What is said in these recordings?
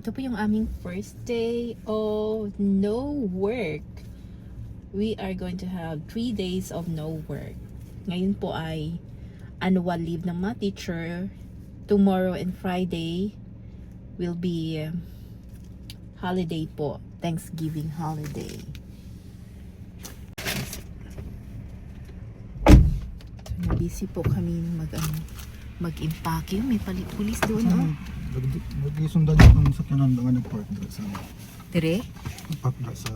ito po yung aming first day of no work. We are going to have 3 days of no work. Ngayon po ay annual leave ng mga teacher. Tomorrow and Friday will be holiday po. Thanksgiving holiday. So, nabisi po kami mag-impake. May pulis doon, oh. Nag-isundan yung sakyanan nga nag-park sa Dire? park sa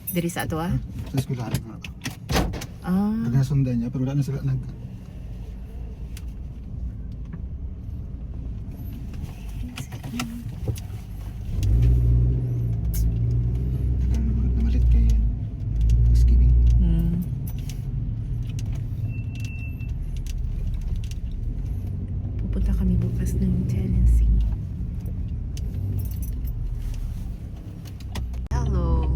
Dire sa ato, ah? sa eskwelahan nga. Ah. Nag-isundan niya pero wala na sila namalit kay Thanksgiving. Pupunta kami bukas ng Tennessee. Hello.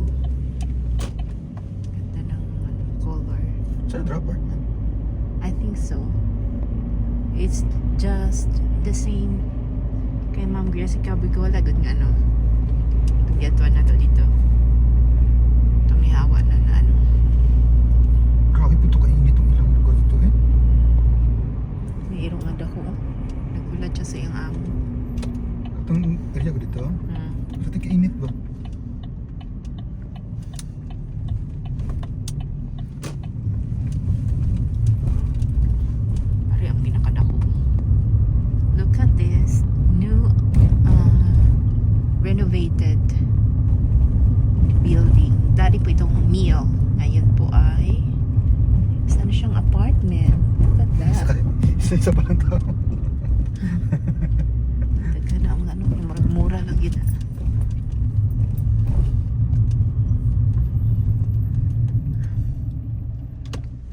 Ganda ng color. Sa apartment. I think so. It's just the same kay Ma'am Jessica Bigola. Good nga, no? Pagkatuan na to dito. Tumihawa na ano. Grabe po ito kainit ang ilang lugar dito eh. May irong nga dako. Nagulat siya sa iyang amo. Itong area ko dito. Pati kainit ba? Ari ang pinakadako. Look at this new renovated building. Dati po itong meal. Ngayon po ay sana siyang apartment. Look at that. Isa pa lang tao. Tagka na ang ano, yung mura lang yun.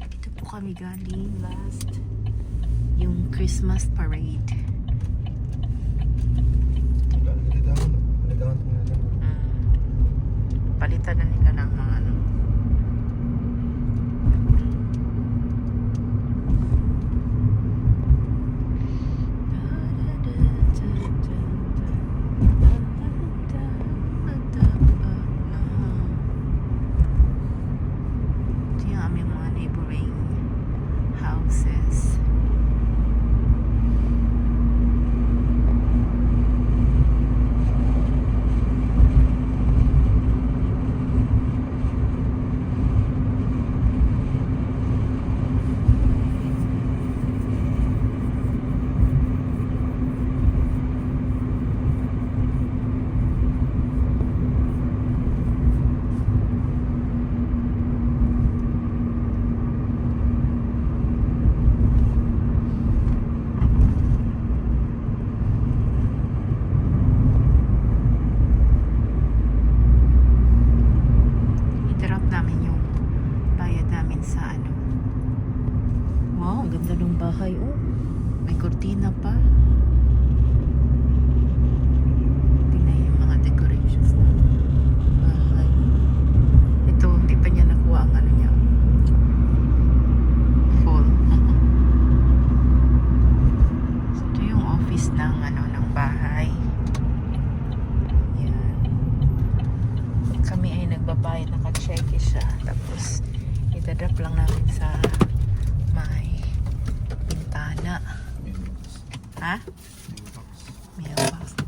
Dito po kami galing last yung Christmas parade. Palitan na nila ng mga ano. Ito yung aming mga neighboring houses. I-drop namin yung bayad namin sa ano. Wow, ang ganda ng bahay, oh. May kurtina pa. Tingnan yung mga decorations ng bahay. Ito, hindi pa niya nakuha ang ano niya. Full. So, ito yung office ng ano ng bahay. Yan. Kami ay nagbabayad, naka-cheque siya. Tapos, itadrop lang namin sa may bintana. Ha? Mailbox.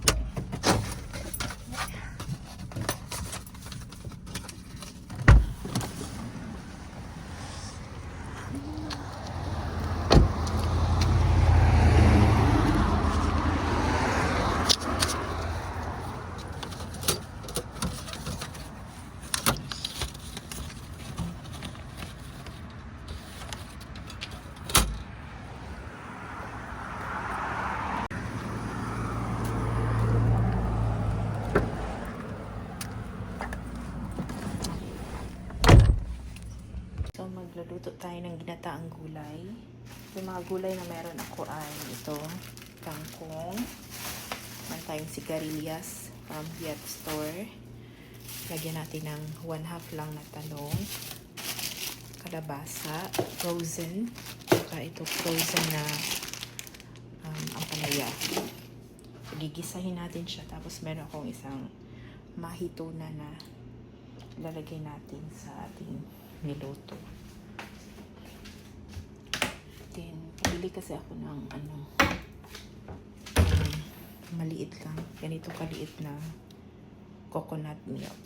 So, magluluto tayo ng ginataang gulay. Yung mga gulay na meron ako ay ito, kangkong, meron tayong sigarilyas from Yet Store. Lagyan natin ng 1/2 lang na talong, kalabasa, frozen, saka ito frozen na ampalaya. gigisahin natin siya. Tapos meron akong isang mahituna na lalagay natin sa ating niluto. Then, pabili kasi ako ng maliit lang. Ganito kaliit na coconut milk.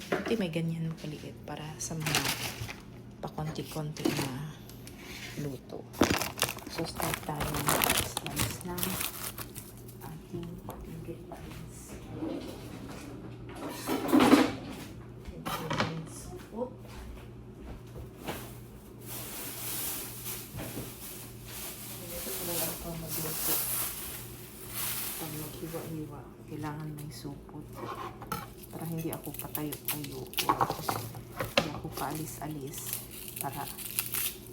Buti may ganyan kaliit para sa mga pakonti-konti na luto. So, start tayo mag-slice ng ating ingredients. Supot. Ito talaga ako magluto. Pag maghiwa-hiwa, kailangan may supot. Para hindi ako patayo-tayo. Hindi ako paalis-alis. Para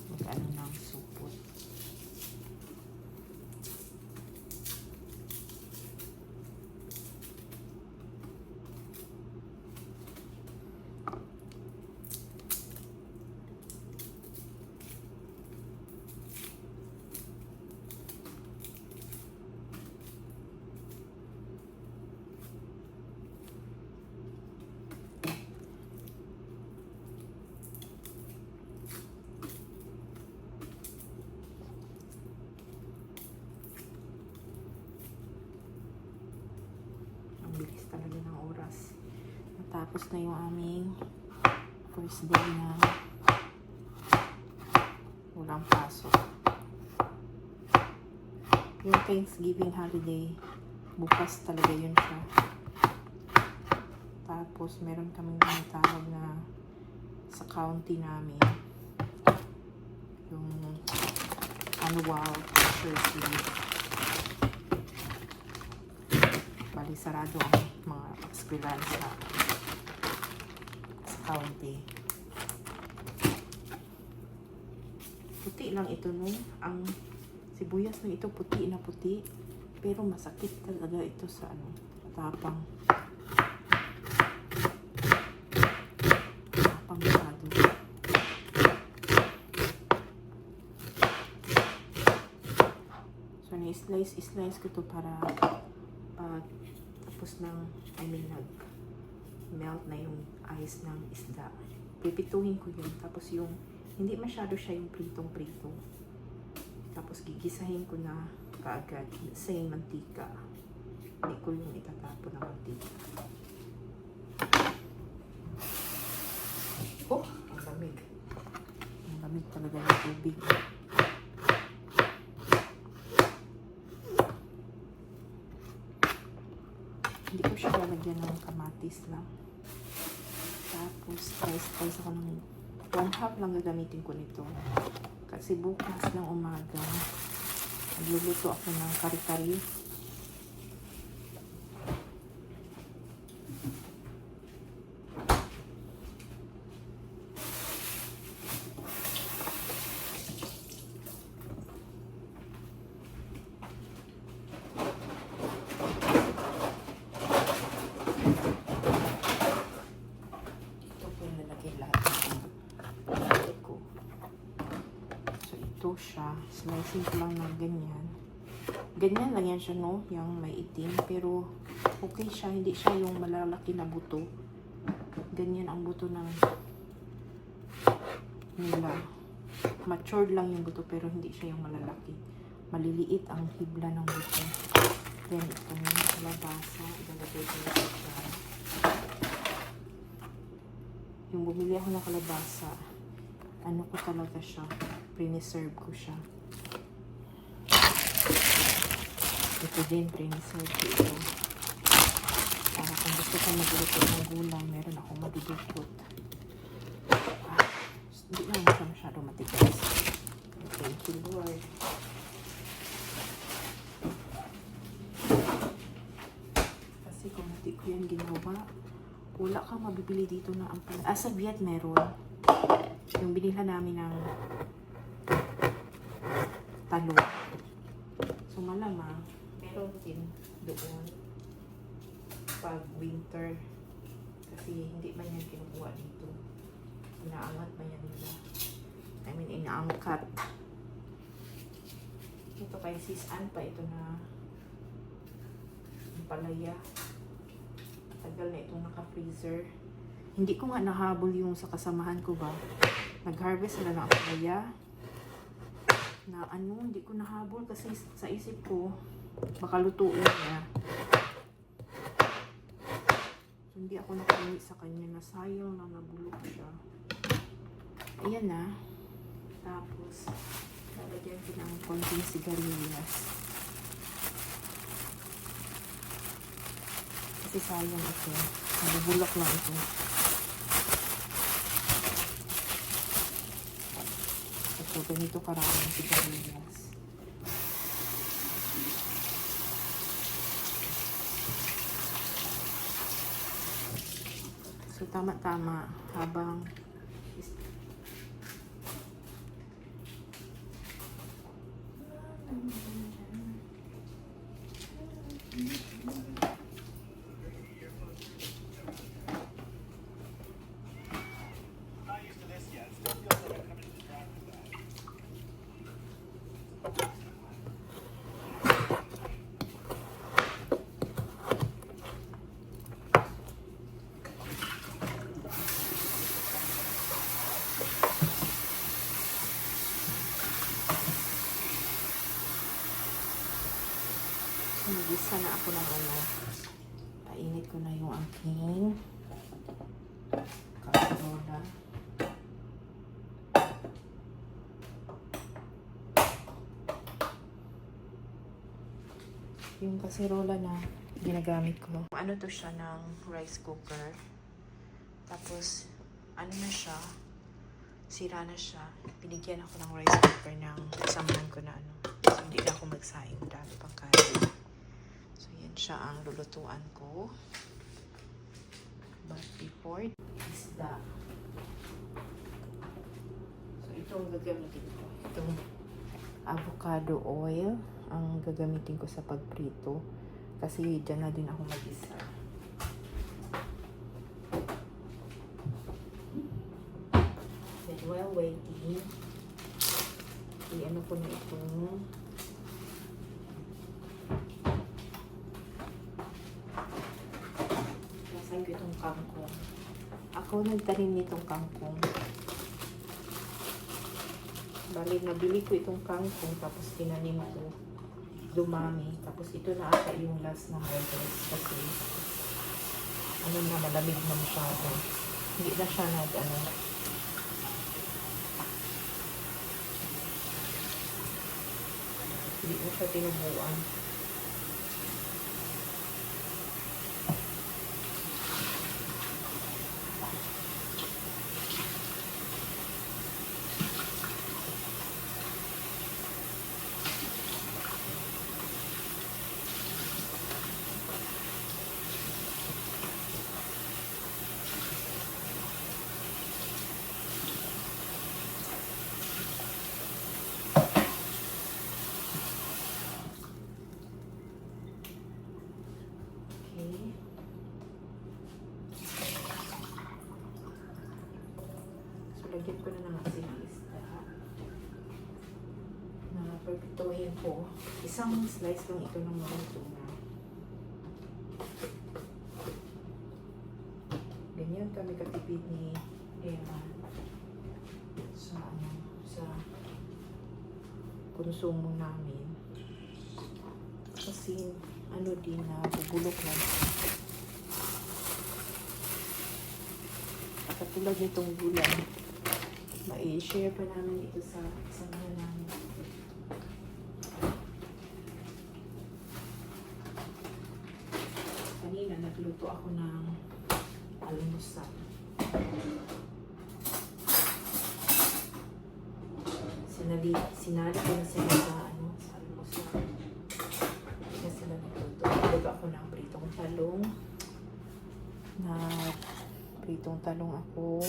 mag-ano ng supot. Bilis talaga ng oras. Natapos na yung aming first day na walang pasok. Yung Thanksgiving holiday, bukas talaga yun siya. Tapos meron kaming tinatawag na sa county namin yung annual teacher's leave. Bali, sarado ang mga eskwelahan sa county. Puti lang ito, no? Ang sibuyas na ito, puti na puti. Pero masakit talaga ito sa tapang. Tapang masyado. So, na-slice ko to para tapos nag-melt na yung ice ng isda. Pipituhin ko yun. Tapos yung, hindi masyado siya yung pritong-prito. Tapos gigisahin ko na kaagad sa yung mantika. Hindi ko yung itatapon ng mantika. Oh, ang lamig. Ang lamig talaga ng tubig. Hindi ko siya lalagyan ng kamatis lang. Tapos, slice ako ng 1/2 lang gagamitin ko nito. Kasi bukas ng umaga, magluluto ako ng kari-kari. Siya, slicing ko lang ng ganyan. Ganyan lang yan siya, no? Yung may itim. Pero, okay siya. Hindi siya yung malalaki na buto. Ganyan ang buto ng nila. Matured lang yung buto, pero hindi siya yung malalaki. Maliliit ang hibla ng buto. Then, ito yung kalabasa. Ilalagay ko na siya. Yung bumili ako ng kalabasa, ano ko talaga siya, pre-serve ko siya. Ito din, pre-serve ko ito. Para kung gusto ko magluto ng gulay, meron ako madudukot. Hindi lang siya masyado matigas. Thank you, Lord. Kasi kung hindi ko yan ginawa, wala kang mabibili dito na ang sa Viet meron. Yung binila namin ng talo. So malamang meron din doon pag winter. Kasi hindi man yan kinukuha dito. Inaangat man yan nila. I mean, inaangkat. Ito kay Sis Ann pa ito na Ang palaya. Tagal na itong naka-freezer. Hindi ko nga nahabol yung sa kasamahan ko ba. Nag-harvest sila ng palaya. Na ano, hindi ko nahabol kasi sa isip ko, baka lutuin niya. So, hindi ako nakamit sa kanya na sayang na nabulok siya. Ayan na. Tapos, lalagyan ko ng konting sigarilyas. Kasi sayang ito. Nabubulok lang ito. Ito, ganito karaming sigarilyas. So, tama-tama habang nagisa na ako ng ano. Painit ko na yung aking kaserola. Yung kaserola na ginagamit ko. Ano to siya ng rice cooker. Tapos, ano na siya, sira na siya. Binigyan ako ng rice cooker ng samahan ko na ano. So, hindi na ako magsaing. Dami pang kain. So, yan siya ang lulutuan ko. But before, isda. So, ito ang gagamitin ko. Itong avocado oil ang gagamitin ko sa pagprito. Kasi dyan na din ako mag-isa. Then while waiting, i-ano ko na itong nasan ko itong kangkong. Ako nagtanim nitong kangkong. Bali, nabili ko itong kangkong tapos tinanim ko. Dumami. Tapos ito na ata yung last na harvest kasi ano na, malamig na masyado. Hindi na siya ano. Hindi na siya tinubuan. Lagyan ko na ng asin ng isda na pagpituhin ko. Isang slice lang ito ng mga tuna. Ganyan kami katipid ni Emma sa konsumo namin. Kasi ano din na bubulok lang. Katulad nitong gulay. Ma-share pa namin ito sa samahan namin. Kanina nagluto ako ng almusal. Sinali ko na sila sa almusal. Kaya sila nagluto. Nagluto ako ng pritong talong. Pritong talong ako.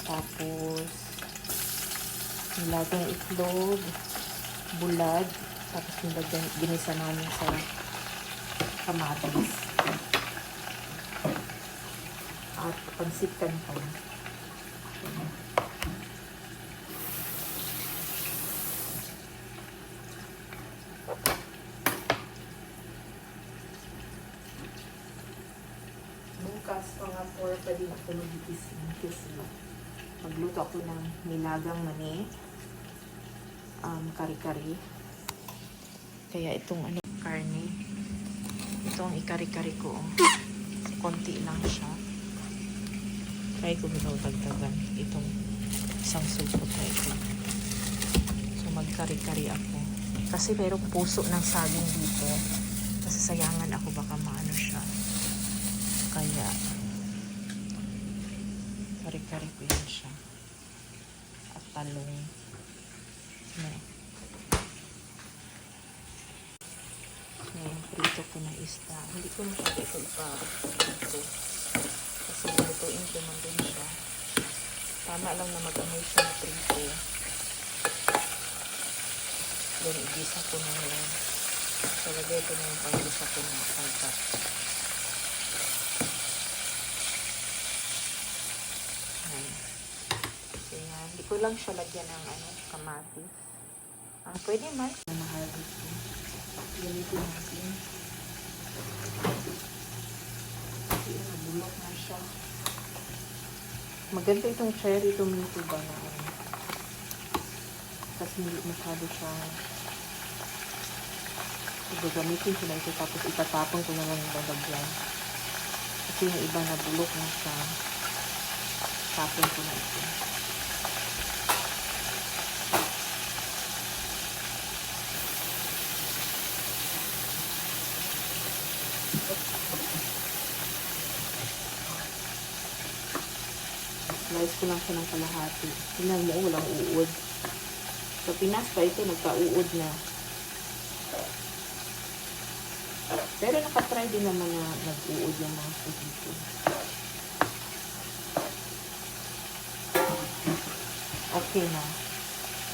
Tapos, nilagay itlog, bulag, tapos nilagay, ginisa namin sa kamatis. At pansit canton. bukas mga 4 pa din ako magigising kasi magluto ako ng nilagang mani, kari-kari. Kaya itong ano, karne, itong ikari-kari ko. Konti lang siya. Try ko bitaw dagdagan itong isang supot na ito. So magkari-kari ako. Kasi merong puso ng saging dito. Nasasayangan ako baka maano siya. Kaya kari-kari ko yan siya. At talong. Ngayon, prito ko na isda. Hindi ko masyado ito ipa-prito. Kasi lutuin ko man din siya. Tama lang na mag-amoy siya na prito. Then, igisa ko na yun. So, lagay ko na yung pang-igisa ko na pangka. Ayan. So, yan. Hindi ko lang siya lagyan ng kamatis. Pwede man. Na-harvest ko. Gamitin natin. Kasi nabulok na siya. Maganda itong cherry tomato ba na kasi hindi masyado siya. Gagamitin ko na ito tapos itatapon ko na lang yung lalagyan. Kasi yung iba nabulok na siya. Tapon ko na ito. Slice ko lang siya ng kalahati. Tingnan mo, walang uod. Sa Pinas pa ito, nagka-uod na. Pero nakatry din naman na nag-uod yung mga food dito. Okay na.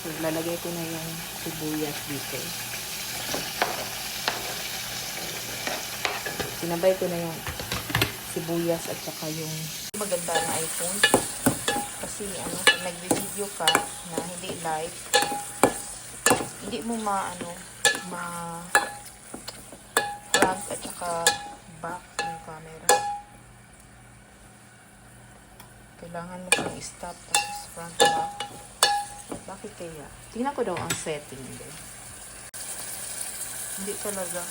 So, lalagay ko na yung sibuyas dito. Sinabay ko na yung sibuyas at saka yung maganda na iPhone. Kasi pag nag-video ka na hindi live, hindi mo front at saka back yung camera. Kailangan mo siyang stop tapos front back. Bakit kaya? Tingnan ko daw ang setting din. Hindi talaga.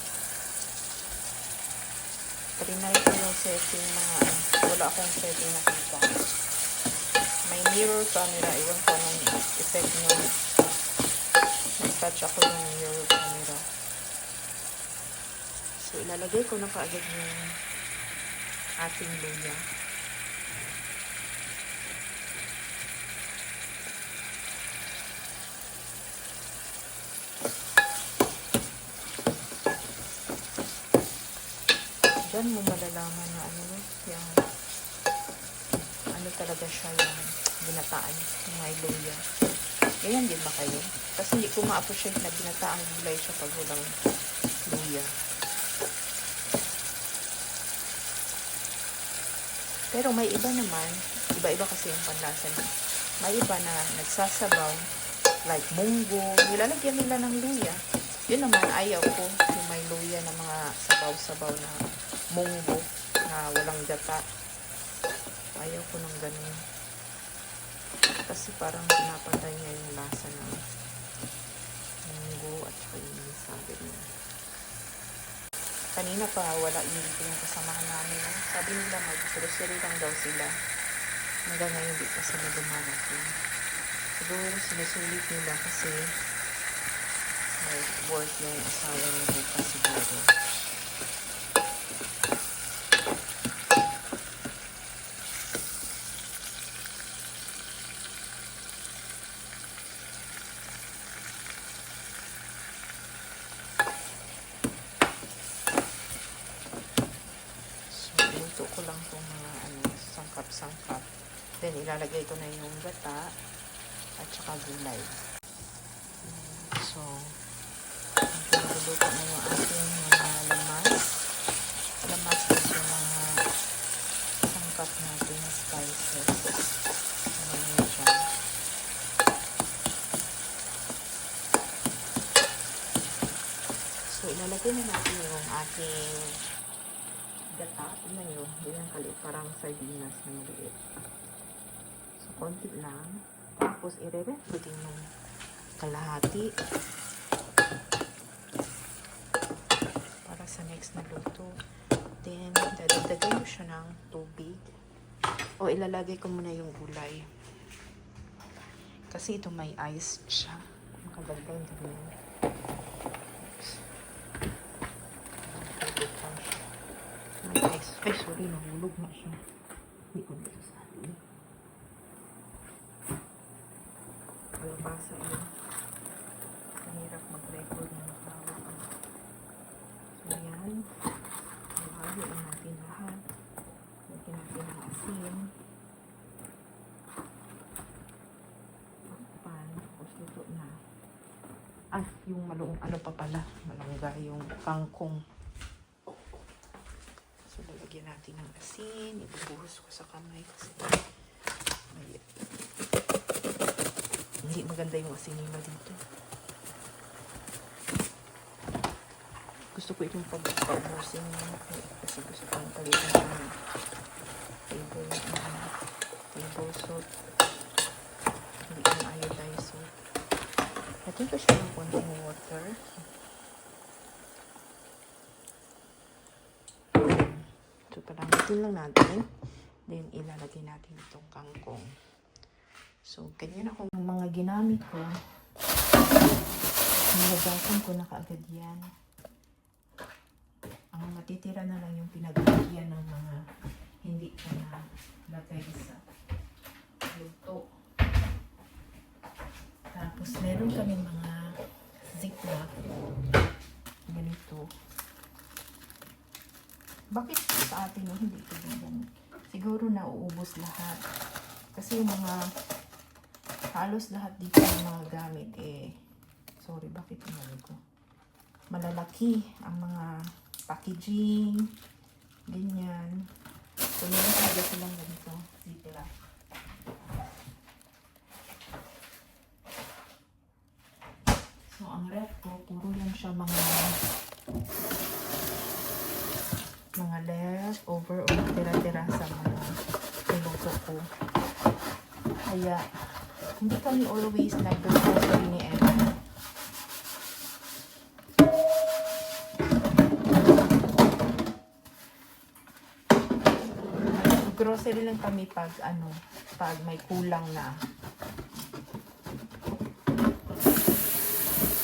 Trinay ko yung setting wala akong setting nakita. May mirror camera, iwan ko anong effect nun. Nag-touch ako yung mirror camera. So, ilalagay ko na kaagad yung ating luya. Diyan mo malalaman na yung talaga siya yung ginataan, yung may luya. Ganyan din ba kayo? Kasi hindi ko ma-appreciate na ginataang gulay siya pag walang luya. Pero may iba naman, iba-iba kasi yung panlasa niya. May iba na nagsasabaw, like munggo, nilalagyan nila ng luya. Yun naman, ayaw ko yung may luya na mga sabaw-sabaw na munggo na walang gata. Ayaw ko ng ganun. Kasi parang pinapatay niya yung lasa ng munggo at saka yung sabi niya. Kanina pa wala dito yung kasamahan namin. Sabi nila mag-grocery lang daw sila. Hanggang ngayon di pa sila dumarating. Siguro sinusulit nila kasi may work yung asawa niya bukas siguro. Ko lang itong mga sangkap-sangkap. Then, ilalagay ko na yung gata at saka gulay. So, niluluto na yung ating mga lamas. Lamas is yung mga sangkap natin na spices. Ayan siya. So, ilalagay na natin yung ating gata. Tingnan nyo. Ganyan kalit. Parang sardinas na maliit. So, konti lang. Tapos, i-re-ref ko din yung kalahati. Para sa next na luto. Then, dadagdagan mo siya ng tubig. O, ilalagay ko muna yung gulay. Kasi ito may ice siya. Makadagdag din yun. Ay, sorry, nahulog na siya. Hindi ko dito sa atin. Wala basa yun. Mahirap mag-record na nakawag. So, yan. Ihaluin natin lahat. Lagyan natin ang asin. Takpan. Tapos luto na. Ah, yung malong, ano pa pala? Malangga, yung kangkong. So, lalagyan natin ng asin. Ibubuhos ko sa kamay kasi hindi maganda yung asin nila dito. Gusto ko itong pagpaubusin kasi gusto ko ang palitan ng table salt. Hindi ko ng iodized salt. Natin ko siya ng konting water. So, palamitin lang natin. Then, ilalagay natin itong kangkong. So, ganyan ako ng mga ginamit ko. Nilagasan ko na kaagad yan. Ang matitira na lang yung pinaglagyan ng mga hindi ko na lagay sa luto. Tapos, meron kami mga ziplock. Ganito. Bakit sa atin hindi ito ganyan? Siguro nauubos lahat. Kasi yung mga halos lahat dito ng mga gamit sorry, bakit ko? Malalaki ang mga packaging, ganyan. So, meron talaga silang ganito. Ziplock. So, ang ref ko, puro lang siya mga leftover o tira-tira sa mga niluto ko. Kaya, hindi kami always nag-grocery ni Emma. Grocery lang kami pag may kulang na.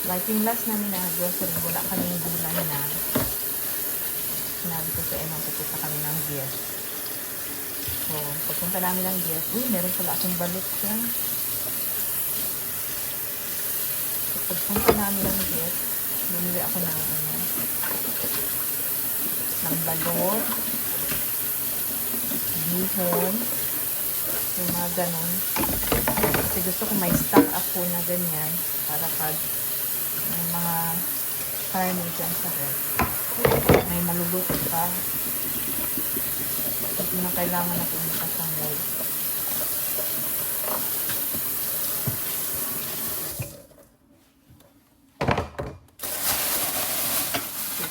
Like yung last namin na grocery, wala kaming gulay na. Sinabi ko sa Emma, pupunta kami ng Gies. So, pagpunta namin ng Gies, meron pala akong balot dyan. So, pagpunta namin ng Gies, bumili ako ng balot, bihon, yung mga ganon. Kasi gusto ko may stock ako na ganyan para pag may mga karne dyan sa ref. May maluluto pa. Hindi na kailangan na pumunta sa mall.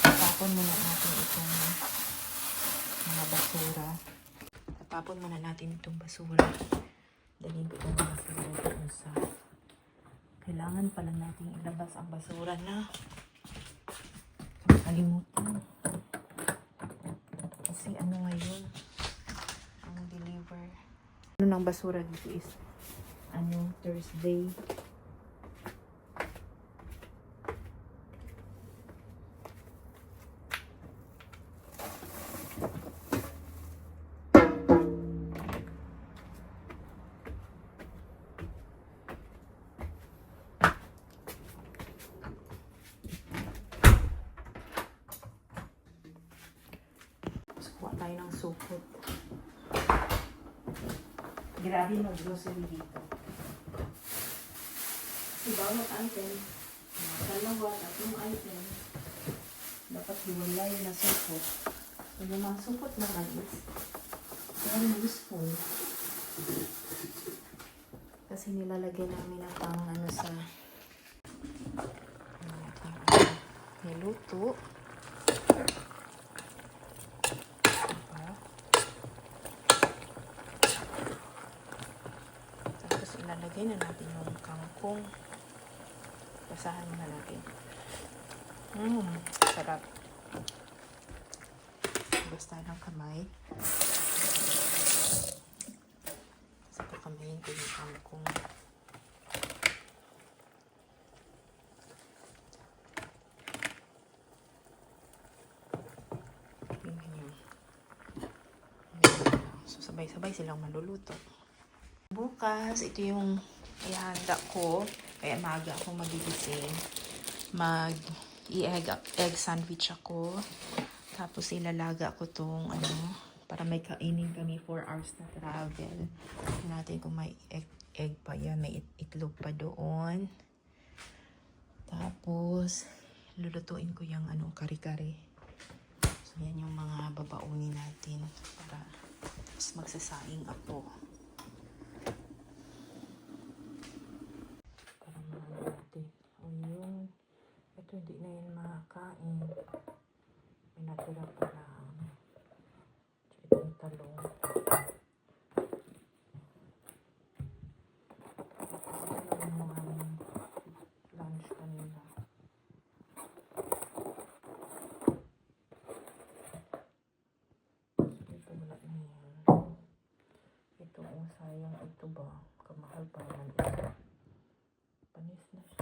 Tatapon muna natin itong mga basura. Tatapon muna natin itong basura. Dalhin ko itong mga basura sa... Kailangan pala natin ilabas ang basura na kalimutan. Kasi ngayon ang deliver. Ng basura dito is Thursday. Kuha tayo ng supot. Grabe mag-grocery dito. Kasi bawat item, dalawa, tatlong item, dapat hiwalay na supot. So, yung mga supot naman is very useful. Kasi nilalagyan namin ng pang sa niluto. Ilagay na natin yung kangkong. Basahan na natin. Sarap. Basta ng kamay. Sa kakamayin ko yung kangkong. So, sabay-sabay silang maluluto. Bukas, ito yung ihanda ko. Kaya maaga akong magigising. Egg sandwich ako. Tapos ilalaga ko tong para may kainin kami 4 hours na travel. Tingnan natin kung may egg pa yan. May itlog pa doon. Tapos, lulutuin ko yung kare-kare. So, yan yung mga babaunin natin para mas magsasaing ako. Para mahal natin. O yun. Ito hindi na yun makakain. May natira pa lang. So, ito yung talong. Ito yung mga lunch kanina. Ito wala na yan. Ito, sayang ito ba? Kamahal pa naman ito. Panis na siya.